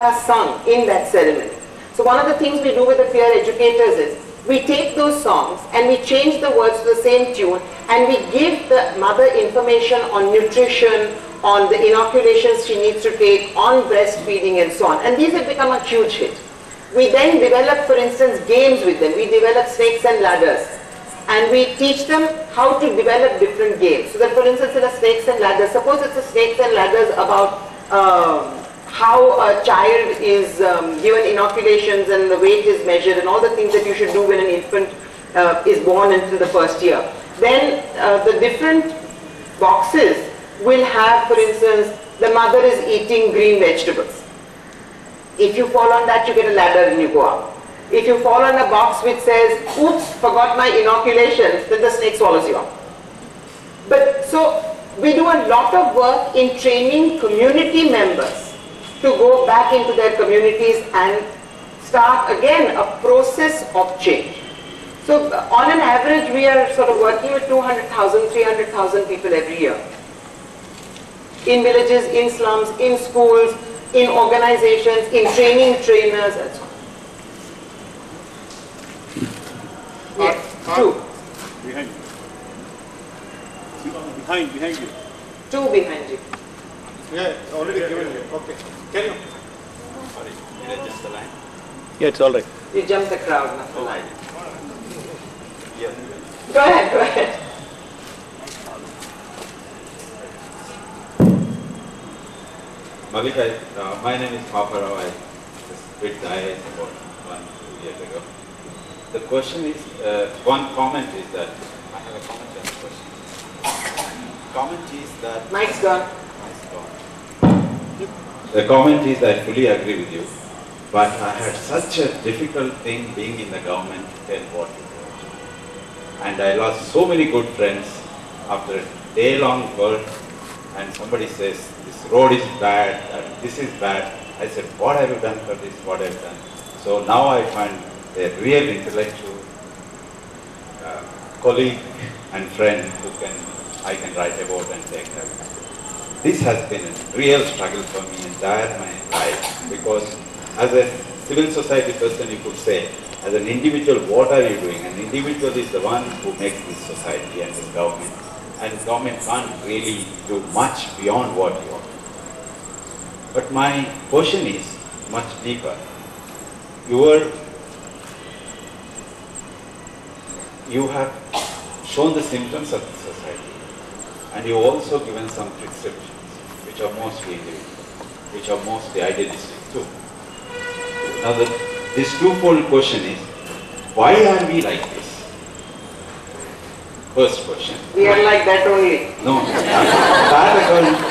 are sung in that ceremony. So one of the things we do with the peer educators is, we take those songs and we change the words to the same tune and we give the mother information on nutrition, on the inoculations she needs to take, on breastfeeding and so on. And these have become a huge hit. We then develop, for instance, games with them. We develop snakes and ladders. And we teach them how to develop different games. So that, for instance, in a snakes and ladders, suppose it's a snakes and ladders about how a child is given inoculations and the weight is measured and all the things that you should do when an infant is born into the first year. Then the different boxes will have, for instance, the mother is eating green vegetables. If you fall on that, you get a ladder and you go up. If you fall on a box which says, oops, forgot my inoculations, then the snake swallows you up. But so we do a lot of work in training community members to go back into their communities and start again a process of change. So on an average, we are sort of working with 200,000, 300,000 people every year. In villages, in slums, in schools, in organizations, in training trainers and so on. Yeah, two. Behind you. Behind you. Two behind you. Yeah, already given you. Okay. Carry on. Sorry, did I just the line? Yeah, it's all right. You jump the crowd, not the line. Yeah. Go ahead, go ahead. Mallika, my name is Paparao. I just quit the IAS about 1-2 years ago. The question is, one comment is that, I have a comment and a question. Comment is that... Mike's gone. Mike's gone. The comment is that I fully agree with you, but I had such a difficult thing being in the government to tell what to do. And I lost so many good friends after a day-long work, and somebody says, this road is bad, this is bad. I said, what have you done for this, what have you done? So now I find a real intellectual colleague and friend who I can write about and take help. This has been a real struggle for me entire my life, because as a civil society person you could say, as an individual, what are you doing? An individual is the one who makes this society and this government, and government can't really do much beyond what you are. But my question is much deeper. You have shown the symptoms of the society, and you also given some prescriptions, which are mostly individual, which are mostly idealistic too. Now this twofold question is, why are we like this? First question. We are like that only. No,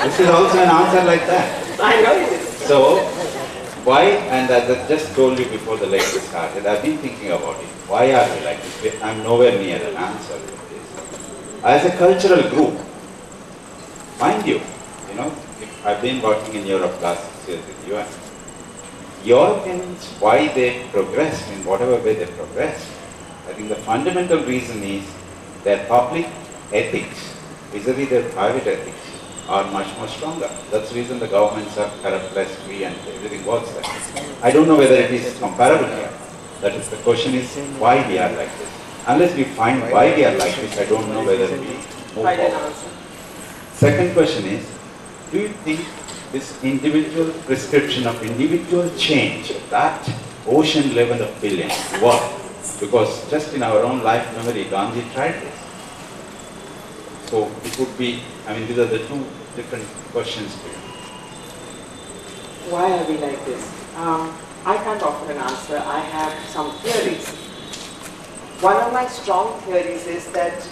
this is also an answer like that. I know it is. So, why, and as I just told you before the lecture started, I've been thinking about it. Why are we like this? I'm nowhere near an answer to this. As a cultural group, mind you, I've been working in Europe last 6 years with UN. Europeans, why they progressed in whatever way they progressed, I think the fundamental reason is their public ethics, vis-a-vis their private ethics, are much more stronger. That's the reason the governments are corrupt, less free, and everything works like this. I don't know whether it is comparable here. That is, the question is why we are like this. Unless we find why we are like this, I don't know whether we move forward. Second question is, do you think this individual prescription of individual change, that ocean level of billion, work? Because just in our own life memory, Gandhi tried this. So it would be, these are the two different questions to you. Why are we like this? I can't offer an answer. I have some theories. One of my strong theories is that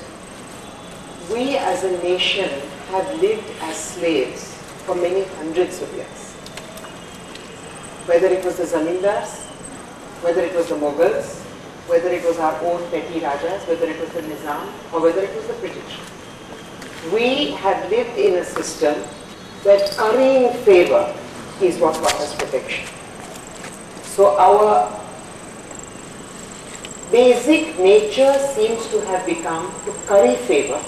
we as a nation have lived as slaves for many hundreds of years. Whether it was the zamindars, whether it was the Mughals, whether it was our own petty rajas, whether it was the Nizam, or whether it was the British. We have lived in a system where currying favor is what got us protection. So our basic nature seems to have become to curry favor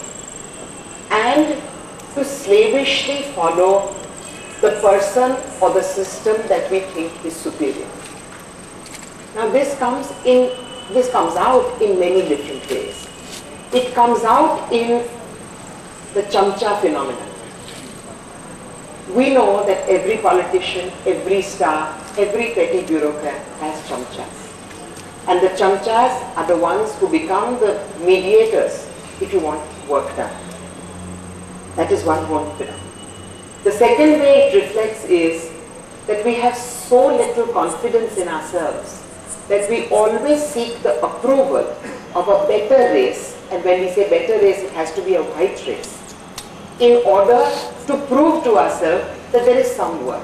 and to slavishly follow the person or the system that we think is superior. Now this comes out in many different ways. It comes out in the chamcha phenomenon. We know that every politician, every star, every petty bureaucrat has chamchas. And the chamchas are the ones who become the mediators if you want work done. That is one phenomenon. The second way it reflects is that we have so little confidence in ourselves that we always seek the approval of a better race, and when we say better race, it has to be a white race, in order to prove to ourselves that there is some worth.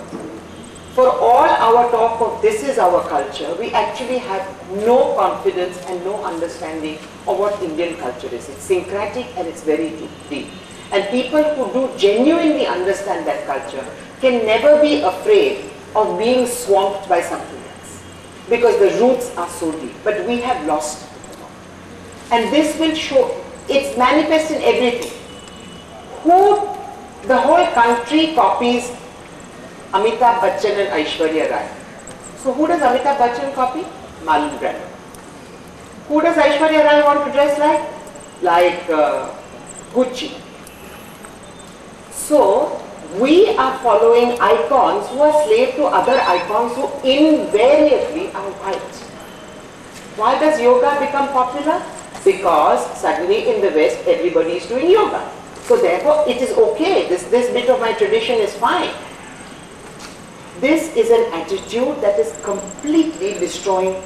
For all our talk of this is our culture, we actually have no confidence and no understanding of what Indian culture is. It's syncretic and it's very deep. And people who do genuinely understand that culture can never be afraid of being swamped by something else, because the roots are so deep. But we have lost it. And this will show, it's manifest in everything. The whole country copies Amitabh Bachchan and Aishwarya Rai. So who does Amitabh Bachchan copy? Marlon Brando. Who does Aishwarya Rai want to dress like? Like Gucci. So we are following icons who are slave to other icons who invariably are white. Why does yoga become popular? Because suddenly in the West everybody is doing yoga. So therefore it is okay, this bit of my tradition is fine. This is an attitude that is completely destroying,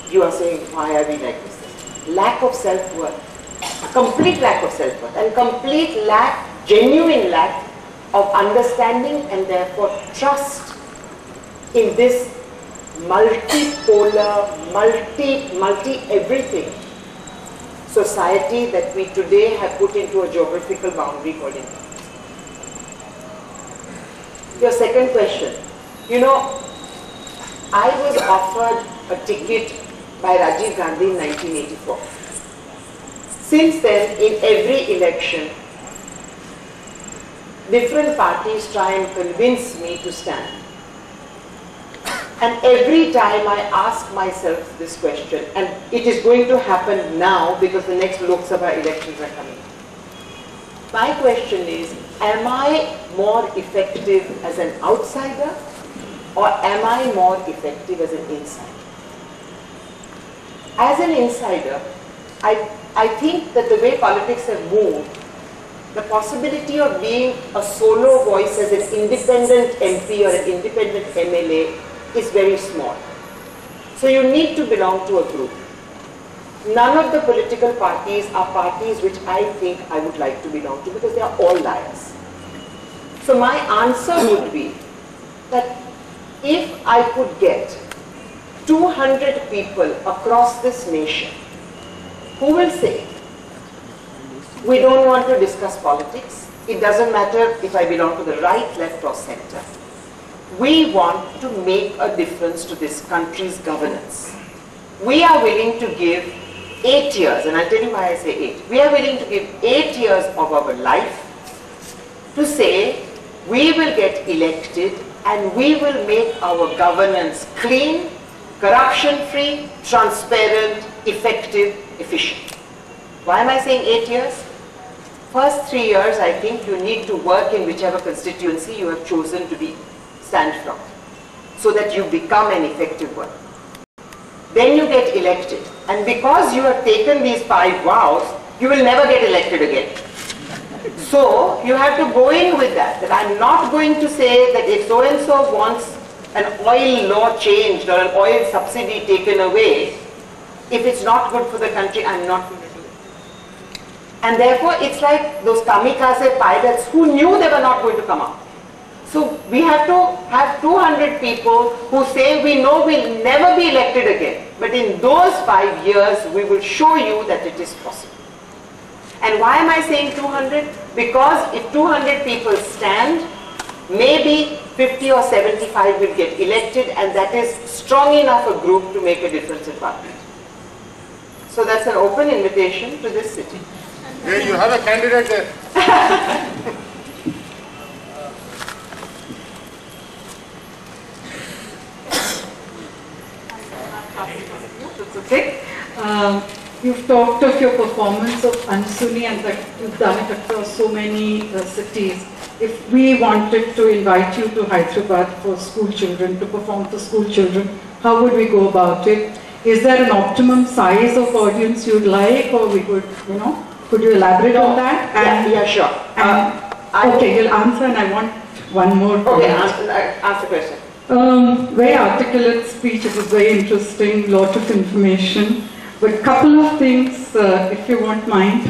you are saying, why are we like this? Lack of self-worth. A complete lack of self-worth and complete lack, genuine lack of understanding and therefore trust in this multipolar, multi-everything society that we today have put into a geographical boundary called India. Your second question. You know, I was offered a ticket by Rajiv Gandhi in 1984. Since then, in every election, different parties try and convince me to stand. And every time I ask myself this question, and it is going to happen now because the next Lok Sabha elections are coming. My question is, am I more effective as an outsider or am I more effective as an insider? As an insider, I think that the way politics have moved, the possibility of being a solo voice as an independent MP or an independent MLA is very small. So you need to belong to a group. None of the political parties are parties which I think I would like to belong to because they are all liars. So my answer would be that if I could get 200 people across this nation who will say, we don't want to discuss politics, it doesn't matter if I belong to the right, left or center. We want to make a difference to this country's governance. We are willing to give 8 years, and I'll tell you why I say 8. We are willing to give 8 years of our life to say we will get elected and we will make our governance clean, corruption-free, transparent, effective, efficient. Why am I saying 8 years? First 3 years, I think you need to work in whichever constituency you have chosen to stand from, so that you become an effective one. Then you get elected, and because you have taken these 5 vows, you will never get elected again. So you have to go in with that I'm not going to say that if so-and-so wants an oil law changed or an oil subsidy taken away, if it's not good for the country, I'm not going to do it. And therefore it's like those kamikaze pilots who knew they were not going to come out. So we have to have 200 people who say we know we'll never be elected again, but in those 5 years we will show you that it is possible. And why am I saying 200? Because if 200 people stand, maybe 50 or 75 will get elected, and that is strong enough a group to make a difference in parliament. So that's an open invitation to this city. Yeah, you have a candidate there. fantastic. You've talked of your performance of Ansuni and that you've done it across so many cities. If we wanted to invite you to Hyderabad for school children, to perform for school children, how would we go about it? Is there an optimum size of audience you'd like, or we could, could you elaborate on that? And, yeah, sure. Okay, you'll answer, and I want one more. Okay, ask the question. Very articulate speech, it was very interesting, lot of information. But a couple of things, if you won't mind.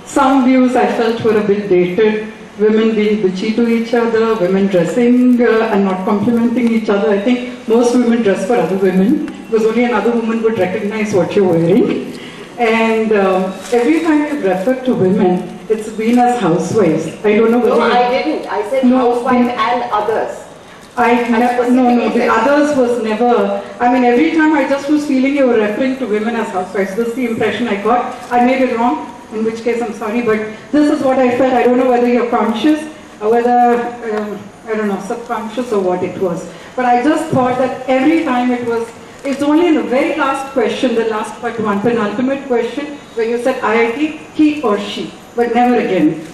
Some views I felt were a bit dated. Women being bitchy to each other, women dressing and not complimenting each other. I think most women dress for other women, because only another woman would recognize what you're wearing. And every time you've referred to women, it's been as housewives. I don't know whether... No, I didn't. I said housewives and others. No, the others was never, I mean, every time I just was feeling you were referring to women as housewives. This is the impression I got. I made it wrong, in which case I'm sorry, but this is what I felt. I don't know whether you're conscious or whether, I don't know, subconscious or what it was. But I just thought that every time it's only in the very last question, the last but one penultimate question, where you said IIT, he or she, but never again.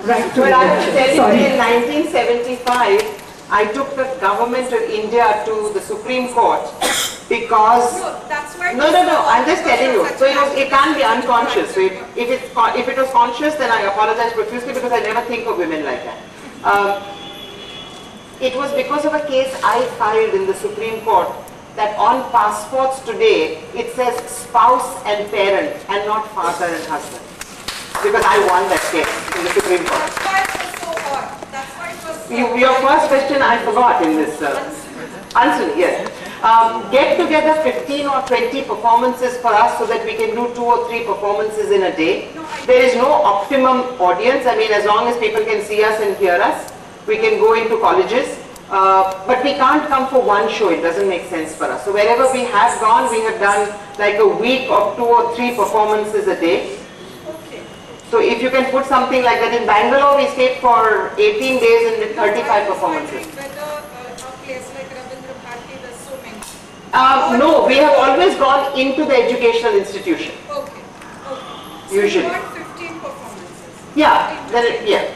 Right to well, I was telling you, in sorry. 1975, I took the government of India to the Supreme Court because... No, that's why... No, I'm just telling you. So it can't be unconscious. So if it was conscious, then I apologize profusely because I never think of women like that. It was because of a case I filed in the Supreme Court that on passports today, it says spouse and parent and not father and husband. Because I won that case in the Supreme Court. That's why it was so odd. That's why it was so Your first question I forgot in this. Answer, yes. Get together 15 or 20 performances for us so that we can do 2 or 3 performances in a day. There is no optimum audience. I mean, as long as people can see us and hear us, we can go into colleges. But we can't come for one show. It doesn't make sense for us. So wherever we have gone, we have done like a week of 2 or 3 performances a day. So if you can put something like that in Bangalore, we stayed for 18 days and did 35 performances. No, we have always gone into the educational institution. Okay. Usually. So you want 15 performances? Yeah,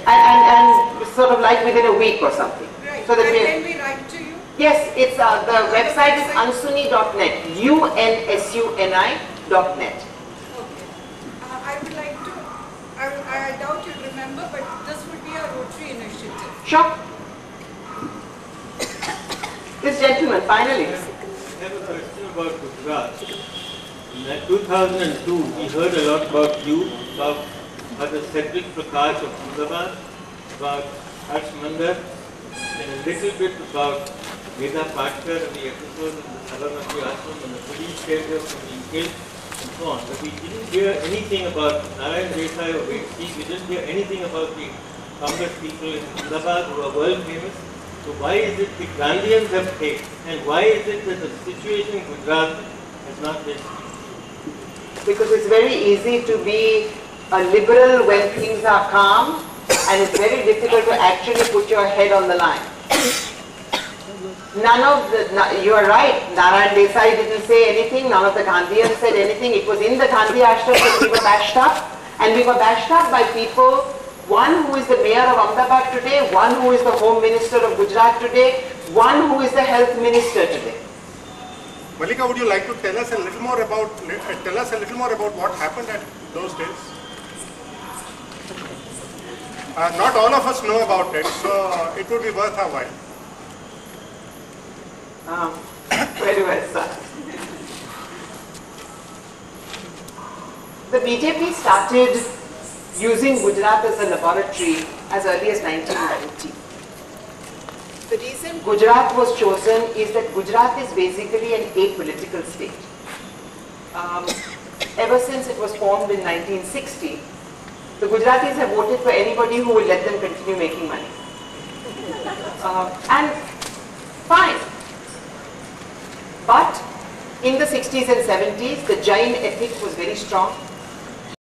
and sort of like within a week or something. Right. So that and then we write to you? Yes, it's the website is unsuni.net, unsuni.net. I would like to, I doubt you'll remember, but this would be a Rotary initiative. Sure. This gentleman, finally. I have a question about Gujarat. In 2002, we heard a lot about you, about the Cedric Prakash of Hyderabad, about Harsh Mandar, and a little bit about Veda Patkar and the episode in the Sarabhai Ashram and the police failure from being killed and so on. But we didn't hear anything about Narayan Desai or Vedsi. We didn't hear anything about the Congress people in Hyderabad who are world famous. So why is it the Gandhians have failed? And why is it that the situation in Gujarat has not been? Because it's very easy to be a liberal when things are calm, and it's very difficult to actually put your head on the line. You are right, Narayan Desai didn't say anything, none of the Gandhians said anything. It was in the Gandhi ashram that we were bashed up, and we were bashed up by people, one who is the mayor of Ahmedabad today, one who is the home minister of Gujarat today, one who is the health minister today. Mallika, would you like to tell us a little more about what happened at those days? Not all of us know about it, so it would be worth our while. Very well, sir. The BJP started using Gujarat as a laboratory as early as 1990. The reason Gujarat was chosen is that Gujarat is basically an apolitical state. Ever since it was formed in 1960, the Gujaratis have voted for anybody who will let them continue making money. And fine. But in the 60s and 70s, the Jain ethic was very strong.